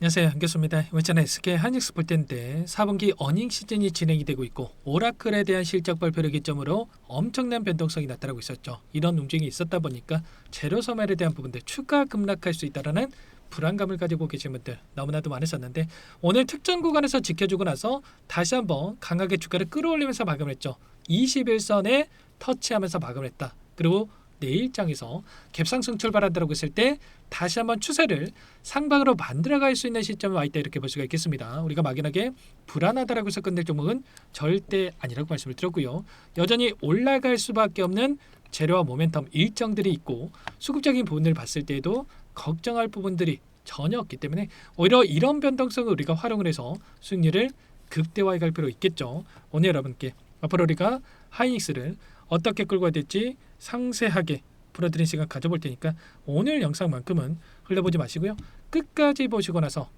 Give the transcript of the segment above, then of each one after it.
안녕하세요, 한교수입니다. 이번 시간에 SK 하이닉스 볼 텐데 4분기 어닝 시즌이 진행이 되고 있고 오라클에 대한 실적 발표를 기점으로 엄청난 변동성이 나타나고 있었죠. 이런 움직임이 있었다 보니까 재료 소멸에 대한 부분들 추가 급락할 수 있다라는 불안감을 가지고 계신 분들 너무나도 많으셨는데 오늘 특정 구간에서 지켜주고 나서 다시 한번 강하게 주가를 끌어올리면서 마감을 했죠. 21선에 터치하면서 마감을 했다. 그리고 내일장에서 갭상승 출발한다고 했을 때 다시 한번 추세를 상방으로 만들어갈 수 있는 시점에 와 있다 이렇게 볼 수가 있겠습니다. 우리가 막연하게 불안하다라고 해서 끝낼 종목은 절대 아니라고 말씀을 드렸고요. 여전히 올라갈 수밖에 없는 재료와 모멘텀 일정들이 있고 수급적인 부분을 봤을 때에도 걱정할 부분들이 전혀 없기 때문에 오히려 이런 변동성을 우리가 활용을 해서 수익률을 극대화해 갈 필요 있겠죠. 오늘 여러분께 앞으로 우리가 하이닉스를 어떻게 끌고 가야 될지 상세하게 풀어드린 시간 가져볼 테니까 오늘 영상만큼은 흘려보지 마시고요. 끝까지 보시고 나서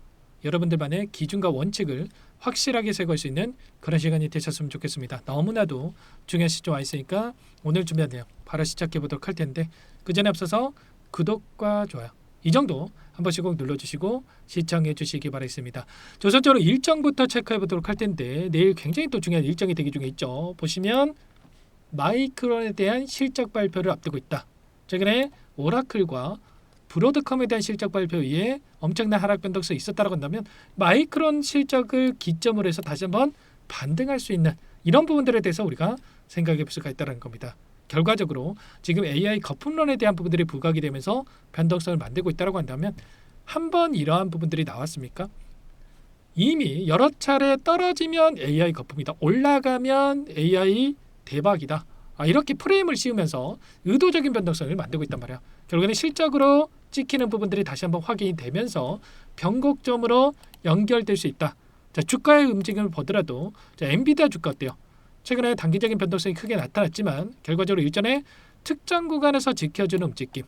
여러분들만의 기준과 원칙을 확실하게 세울 수 있는 그런 시간이 되셨으면 좋겠습니다. 너무나도 중요한 시점 와 있으니까 오늘 준비한 내용 바로 시작해 보도록 할 텐데 그 전에 앞서서 구독과 좋아요 이 정도 한 번씩 꼭 눌러주시고 시청해 주시기 바라겠습니다. 우선적으로 일정부터 체크해 보도록 할 텐데 내일 굉장히 또 중요한 일정이 대기 중에 있죠. 보시면 마이크론에 대한 실적 발표를 앞두고 있다. 최근에 오라클과 브로드컴에 대한 실적 발표 위에 엄청난 하락 변동성이 있었다고 한다면 마이크론 실적을 기점으로 해서 다시 한번 반등할 수 있는 이런 부분들에 대해서 우리가 생각해 볼 수가 있다는 겁니다. 결과적으로 지금 AI 거품론에 대한 부분들이 부각이 되면서 변동성을 만들고 있다고 한다면 한번 이러한 부분들이 나왔습니까? 이미 여러 차례 떨어지면 AI 거품이다. 올라가면 AI 대박이다. 이렇게 프레임을 씌우면서 의도적인 변동성을 만들고 있단 말이야. 결국에는 실적으로 찍히는 부분들이 다시 한번 확인이 되면서 변곡점으로 연결될 수 있다. 자, 주가의 움직임을 보더라도 엔비디아 주가 어때요? 최근에 단기적인 변동성이 크게 나타났지만 결과적으로 일전에 특정 구간에서 지켜주는 움직임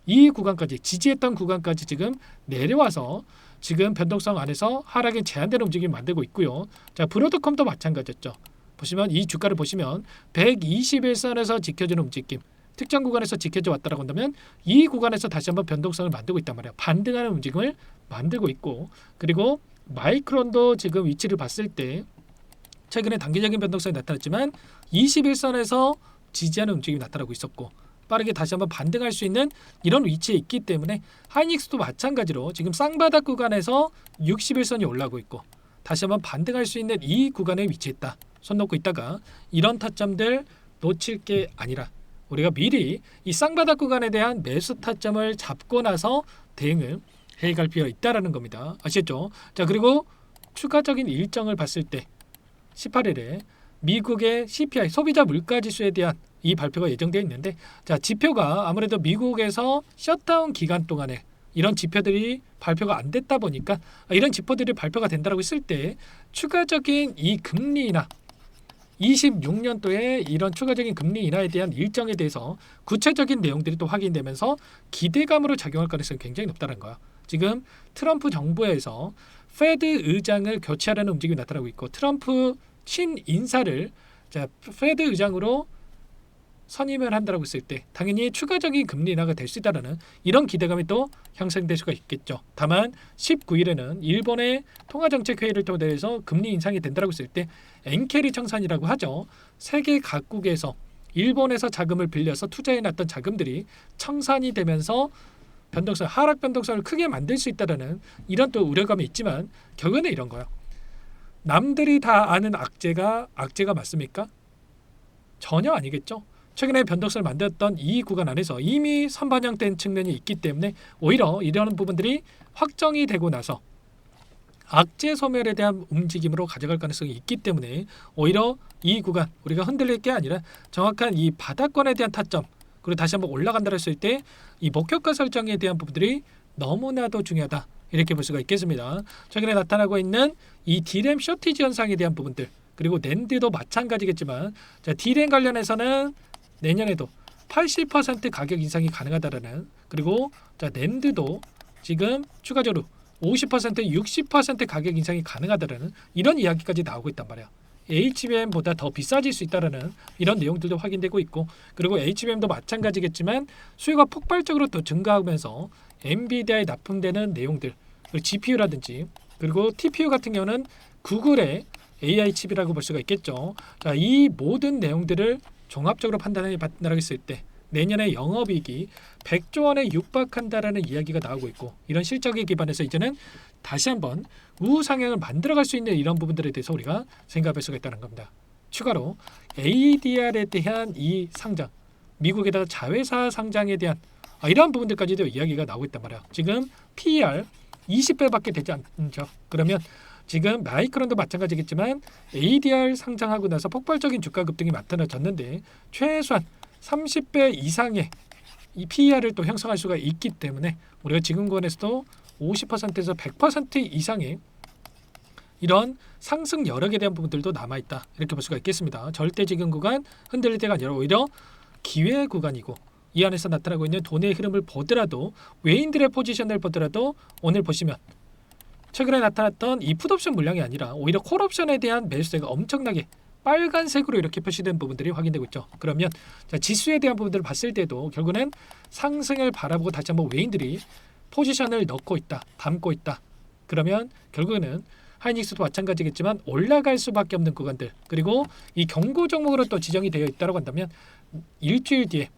이 구간까지 지지했던 구간까지 지금 내려와서 지금 변동성 안에서 하락이 제한되는 움직임을 만들고 있고요. 자, 브로드컴도 마찬가지였죠. 보시면 이 주가를 보시면 121선에서 지켜주는 움직임 특정 구간에서 지켜져 왔다고 한다면 이 구간에서 다시 한번 변동성을 만들고 있단 말이에요. 반등하는 움직임을 만들고 있고 그리고 마이크론도 지금 위치를 봤을 때 최근에 단기적인 변동성이 나타났지만 21선에서 지지하는 움직임이 나타나고 있었고 빠르게 다시 한번 반등할 수 있는 이런 위치에 있기 때문에 하이닉스도 마찬가지로 지금 쌍바닥 구간에서 61선이 올라오고 있고 다시 한번 반등할 수 있는 이 구간에 위치했다. 손 놓고 있다가 이런 타점들 놓칠 게 아니라 우리가 미리 이 쌍바닥 구간에 대한 매수 타점을 잡고 나서 대응을 해갈 필요가 있다라는 겁니다. 아시겠죠? 자, 그리고 추가적인 일정을 봤을 때 18일에 미국의 CPI 소비자 물가 지수에 대한 이 발표가 예정되어 있는데 자, 지표가 아무래도 미국에서 셧다운 기간 동안에 이런 지표들이 발표가 안 됐다 보니까 이런 지표들이 발표가 된다고 했을 때 추가적인 이 금리 인하 26년도에 이런 추가적인 금리 인하에 대한 일정에 대해서 구체적인 내용들이 또 확인되면서 기대감으로 작용할 가능성이 굉장히 높다는 거야. 지금 트럼프 정부에서 페드 의장을 교체하려는 움직임이 나타나고 있고 트럼프 친인사를 페드 의장으로 선임을 한다고 했을 때 당연히 추가적인 금리 인하가 될 수 있다는 이런 기대감이 또 형성될 수가 있겠죠. 다만 19일에는 일본의 통화정책회의를 통해서 금리 인상이 된다고 했을 때 엔캐리 청산이라고 하죠. 세계 각국에서 일본에서 자금을 빌려서 투자해놨던 자금들이 청산이 되면서 변동성, 하락 변동성을 크게 만들 수 있다는 이런 또 우려감이 있지만 결국에는 이런 거예요. 남들이 다 아는 악재가 맞습니까? 전혀 아니겠죠. 최근에 변동성을 만들었던 이 구간 안에서 이미 선반영된 측면이 있기 때문에 오히려 이런 부분들이 확정이 되고 나서 악재 소멸에 대한 움직임으로 가져갈 가능성이 있기 때문에 오히려 이 구간 우리가 흔들릴 게 아니라 정확한 이 바닥권에 대한 타점 그리고 다시 한번 올라간다 했을 때 이 목표가 설정에 대한 부분들이 너무나도 중요하다 이렇게 볼 수가 있겠습니다. 최근에 나타나고 있는 이 D램 쇼티지 현상에 대한 부분들 그리고 낸드도 마찬가지겠지만 자, D램 관련해서는 내년에도 80% 가격 인상이 가능하다라는 그리고 자, 낸드도 지금 추가적으로 50% 60% 가격 인상이 가능하다라는 이런 이야기까지 나오고 있단 말이야. HBM보다 더 비싸질 수 있다라는 이런 내용들도 확인되고 있고 그리고 HBM도 마찬가지겠지만 수요가 폭발적으로 또 증가하면서 엔비디아에 납품되는 내용들 그리고 GPU라든지 그리고 TPU 같은 경우는 구글의 AI 칩이라고 볼 수가 있겠죠. 자, 이 모든 내용들을 종합적으로 판단해 봤을 때 내년에 영업이익이 100조 원에 육박한다라는 이야기가 나오고 있고, 이런 실적에 기반해서 이제는 다시 한번 우상향을 만들어갈 수 있는 이런 부분들에 대해서 우리가 생각할 수가 있다는 겁니다. 추가로 ADR에 대한 이 상장, 미국에다가 자회사 상장에 대한 이러한 부분들까지도 이야기가 나오고 있단 말이야. 지금 PER 20배밖에 되지 않죠. 그러면 지금 마이크론도 마찬가지겠지만 ADR 상장하고 나서 폭발적인 주가 급등이 나타나졌는데 최소한 30배 이상의 이 PER을 또 형성할 수가 있기 때문에 우리가 지금 구간에서도 50%에서 100% 이상의 이런 상승 여력에 대한 부분들도 남아있다, 이렇게 볼 수가 있겠습니다. 절대 지금 구간 흔들릴 때가 아니라 오히려 기회 구간이고, 이 안에서 나타나고 있는 돈의 흐름을 보더라도, 외인들의 포지션을 보더라도 오늘 보시면 최근에 나타났던 이 풋옵션 물량이 아니라 오히려 콜옵션에 대한 매수세가 엄청나게 빨간색으로 이렇게 표시된 부분들이 확인되고 있죠. 그러면 자, 지수에 대한 부분들을 봤을 때도 결국은 상승을 바라보고 다시 한번 외인들이 포지션을 넣고 있다, 담고 있다. 그러면 결국에는 하이닉스도 마찬가지겠지만 올라갈 수밖에 없는 구간들, 그리고 이 경고 종목으로 또 지정이 되어 있다고 한다면 일주일 뒤에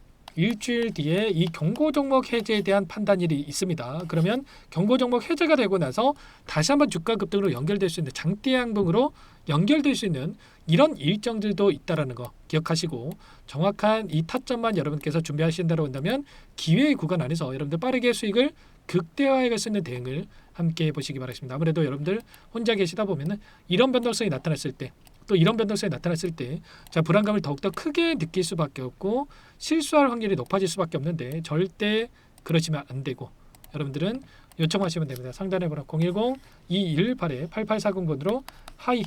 이 경고 종목 해제에 대한 판단일이 있습니다. 그러면 경고 종목 해제가 되고 나서 다시 한번 주가 급등으로 연결될 수 있는, 장대 양봉으로 연결될 수 있는 이런 일정들도 있다라는 거 기억하시고, 정확한 이 타점만 여러분께서 준비하신다고 한다면 기회의 구간 안에서 여러분들 빠르게 수익을 극대화해 갈 수 있는 대응을 함께 해보시기 바라겠습니다. 아무래도 여러분들 혼자 계시다 보면은 이런 변동성이 나타났을 때, 또 이런 변동성이 나타났을 때 자, 불안감을 더욱더 크게 느낄 수밖에 없고 실수할 확률이 높아질 수밖에 없는데, 절대 그러시면 안 되고 여러분들은 요청하시면 됩니다. 상단에 번호 010-218-8840번으로 하이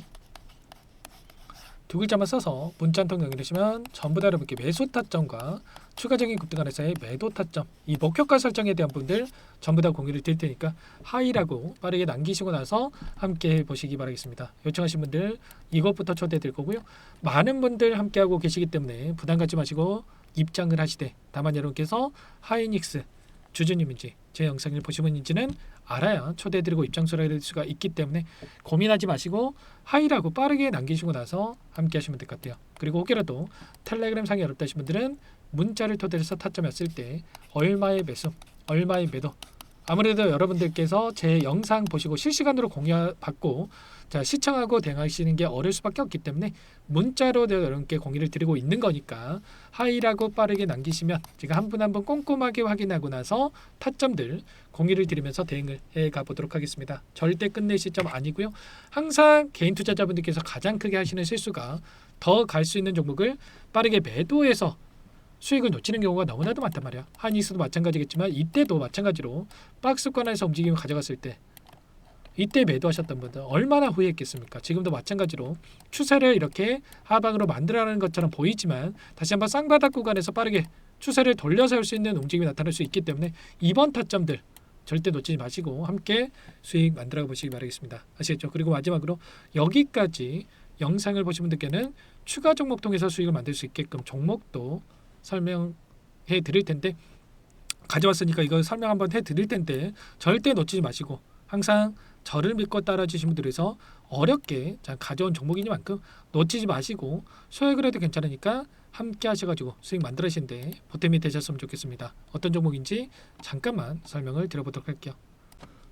두 글자만 써서 문자 한 통 연결하시면 전부 다 여러분께 매수 타점과 추가적인 급등 안에서의 매도 타점, 이 목표가 설정에 대한 분들 전부 다 공유를 드릴 테니까 하이라고 빠르게 남기시고 나서 함께 해보시기 바라겠습니다. 요청하신 분들 이것부터 초대해 드릴 거고요. 많은 분들 함께하고 계시기 때문에 부담 갖지 마시고 입장을 하시되, 다만 여러분께서 하이닉스 주주님인지 제 영상을 보신 분인지는 알아야 초대해드리고 입장 수락할 수가 있기 때문에 고민하지 마시고 하이라고 빠르게 남기시고 나서 함께 하시면 될 것 같아요. 그리고 혹여라도 텔레그램 상이 어렵다 하신 분들은 문자를 토대로 타점했을 때 얼마의 매수, 얼마의 매도, 아무래도 여러분들께서 제 영상 보시고 실시간으로 공유 받고 자, 시청하고 대응하시는 게 어려울 수밖에 없기 때문에 문자로 여러분께 공유를 드리고 있는 거니까 하이라고 빠르게 남기시면 제가 한 분 한 분 꼼꼼하게 확인하고 나서 타점들 공유를 드리면서 대응을 해가 보도록 하겠습니다. 절대 끝낼 시점 아니고요. 항상 개인 투자자분들께서 가장 크게 하시는 실수가 더 갈 수 있는 종목을 빠르게 매도해서 수익을 놓치는 경우가 너무나도 많단 말이야. 하이닉스도 마찬가지겠지만 이때도 마찬가지로 박스권에서 움직임을 가져갔을 때 이때 매도하셨던 분들 얼마나 후회했겠습니까? 지금도 마찬가지로 추세를 이렇게 하방으로 만들어가는 것처럼 보이지만 다시 한번 쌍바닥 구간에서 빠르게 추세를 돌려세울 수 있는 움직임이 나타날 수 있기 때문에 이번 타점들 절대 놓치지 마시고 함께 수익 만들어 보시기 바라겠습니다. 아시겠죠? 그리고 마지막으로 여기까지 영상을 보신 분들께는 추가 종목 통해서 수익을 만들 수 있게끔 종목도 설명해 드릴 텐데, 가져왔으니까 이거 설명 한번 해 드릴 텐데 절대 놓치지 마시고 항상 저를 믿고 따라주신 분들에서 어렵게 가져온 종목이니만큼 놓치지 마시고 소액을 해도 괜찮으니까 함께 하셔가지고 수익 만들으시는데 보탬이 되셨으면 좋겠습니다. 어떤 종목인지 잠깐만 설명을 드려보도록 할게요.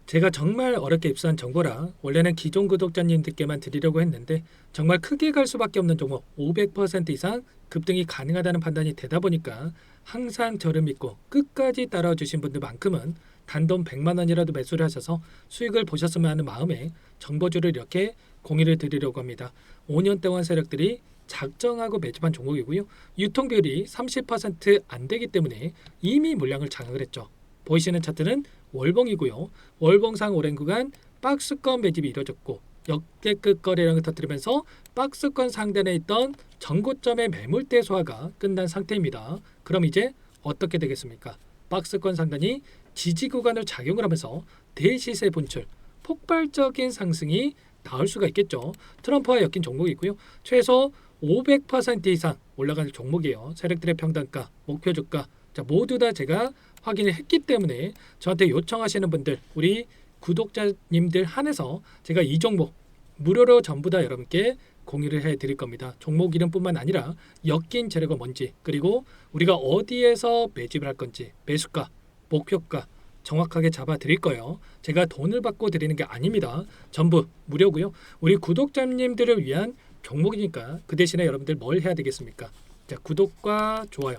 제가 정말 어렵게 입수한 정보라 원래는 기존 구독자님들께만 드리려고 했는데 정말 크게 갈 수밖에 없는 종목 500% 이상 급등이 가능하다는 판단이 되다 보니까 항상 저를 믿고 끝까지 따라와 주신 분들만큼은 단돈 100만 원이라도 매수를 하셔서 수익을 보셨으면 하는 마음에 정보주를 이렇게 공유를 드리려고 합니다. 5년 동안 세력들이 작정하고 매집한 종목이고요. 유통비율이 30% 안 되기 때문에 이미 물량을 장악을 했죠. 보이시는 차트는 월봉이고요. 월봉상 오랜 구간 박스권 매집이 이루어졌고 역대급 거래량을 터뜨리면서 박스권 상단에 있던 전고점의 매물대 소화가 끝난 상태입니다. 그럼 이제 어떻게 되겠습니까? 박스권 상단이 지지 구간을 작용을 하면서 대시세 분출, 폭발적인 상승이 나올 수가 있겠죠. 트럼프와 엮인 종목이고요. 최소 500% 이상 올라가는 종목이에요. 세력들의 평단가, 목표 주가 모두 다 제가 확인을 했기 때문에 저한테 요청하시는 분들, 우리 구독자님들 한해서 제가 이 종목 무료로 전부 다 여러분께 공유를 해드릴 겁니다. 종목 이름뿐만 아니라 엮인 재료가 뭔지, 그리고 우리가 어디에서 매집을 할 건지, 매수가, 목표가 정확하게 잡아 드릴 거예요. 제가 돈을 받고 드리는 게 아닙니다. 전부 무료고요. 우리 구독자님들을 위한 종목이니까 그 대신에 여러분들 뭘 해야 되겠습니까? 자, 구독과 좋아요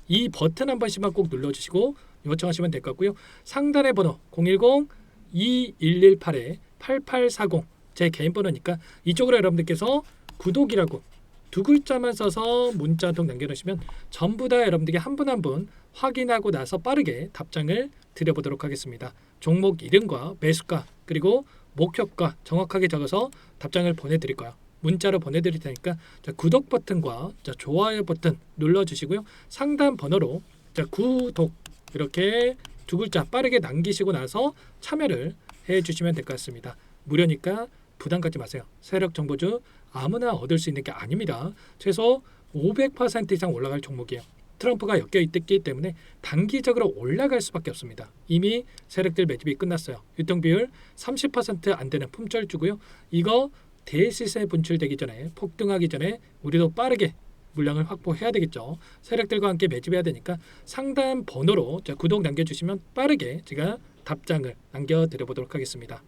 이 버튼 한 번씩만 꼭 눌러주시고 요청하시면 될 것 같고요. 상단의 번호 010-2118-8840 제 개인 번호니까 이쪽으로 여러분들께서 구독이라고 두 글자만 써서 문자 한 통 남겨놓으시면 전부 다 여러분들께 한 분 한 분 확인하고 나서 빠르게 답장을 드려보도록 하겠습니다. 종목 이름과 매수가 그리고 목표가 정확하게 적어서 답장을 보내드릴 거예요. 문자로 보내드릴 테니까 자, 구독 버튼과 자, 좋아요 버튼 눌러주시고요. 상단 번호로 자, 구독 이렇게 두 글자 빠르게 남기시고 나서 참여를 해주시면 될 것 같습니다. 무료니까 부담 갖지 마세요. 세력 정보주 아무나 얻을 수 있는 게 아닙니다. 최소 500% 이상 올라갈 종목이에요. 트럼프가 엮여 있기 때문에 단기적으로 올라갈 수밖에 없습니다. 이미 세력들 매집이 끝났어요. 유통비율 30% 안 되는 품절주고요. 이거 대시세 분출되기 전에 폭등하기 전에 우리도 빠르게 물량을 확보해야 되겠죠. 세력들과 함께 매집해야 되니까 상단 번호로 자, 구독 남겨주시면 빠르게 제가 답장을 남겨드려보도록 하겠습니다.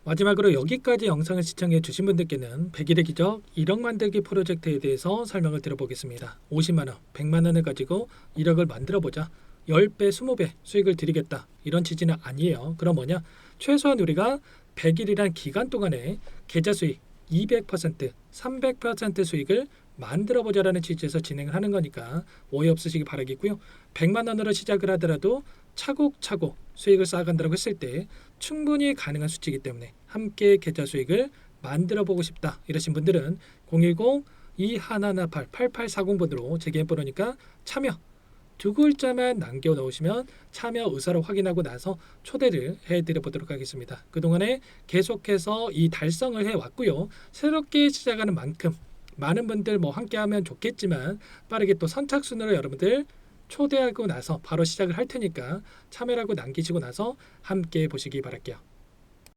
마지막으로 여기까지 영상을 시청해 주신 분들께는 100일의 기적 1억 만들기 프로젝트에 대해서 설명을 드려보겠습니다. 50만원, 100만원을 가지고 1억을 만들어보자. 10배, 20배 수익을 드리겠다. 이런 취지는 아니에요. 그럼 뭐냐? 최소한 우리가 100일이란 기간 동안에 계좌 수익 200%, 300% 수익을 만들어보자라는 취지에서 진행을 하는 거니까 오해 없으시기 바라겠고요. 100만 원으로 시작을 하더라도 차곡차곡 수익을 쌓아간다고 했을 때 충분히 가능한 수치이기 때문에 함께 계좌 수익을 만들어보고 싶다 이러신 분들은 010-2118-8840번으로 제 개인 번호니까 참여 두 글자만 남겨 놓으시면 참여 의사를 확인하고 나서 초대를 해드려 보도록 하겠습니다. 그동안에 계속해서 이 달성을 해왔고요. 새롭게 시작하는 만큼 많은 분들 뭐 함께하면 좋겠지만 빠르게 또 선착순으로 여러분들 초대하고 나서 바로 시작을 할 테니까 참여라고 남기시고 나서 함께 보시기 바랄게요.